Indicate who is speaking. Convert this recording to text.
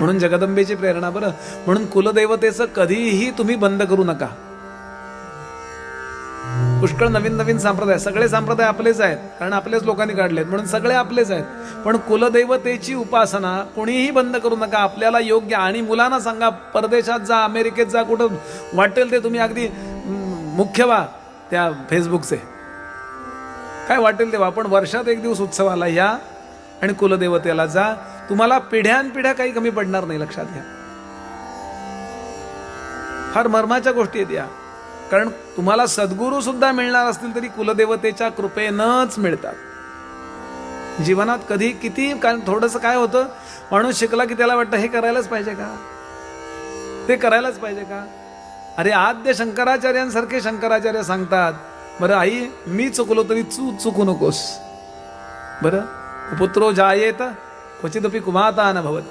Speaker 1: म्हणून जगदंबेची प्रेरणा बरं. म्हणून कुलदेवतेचं कधीही तुम्ही बंद करू नका. पुष्कळ नवीन नवीन संप्रदाय, सगळे संप्रदाय आपलेच आहेत कारण आपलेच लोकांनी काढलेत म्हणून सगळे आपलेच आहेत. पण कुलदैवतेची उपासना कोणीही बंद करू नका. आपल्याला योग्य, आणि मुलांना सांगा परदेशात जा, अमेरिकेत जा, कुठं वाटेल ते तुम्ही अगदी मुख्य व्हा त्या फेसबुकचे, काय वाटेल तेव्हा, पण वर्षात एक दिवस उत्सवाला या आणि कुलदेवतेला जा. तुम्हाला पिढ्यानपिढ्या काही कमी पडणार नाही, लक्षात घ्या. फार मर्माच्या गोष्टी आहेत या. कारण तुम्हाला सद्गुरू सुद्धा मिळणार असतील तरी कुलदेवतेच्या कृपेनंच मिळतात. जीवनात कधी किती, कारण थोडंसं काय होतं, माणूस शिकला की त्याला वाटतं हे करायलाच पाहिजे का, ते करायलाच पाहिजे का. अरे आद्य शंकराचार्यांसारखे शंकराचार्य सांगतात, बरं आई मी चुकलो तरी चुकू नकोस. बरं पुत्रो जायेत क्वचिदपि कुमाता न भवत.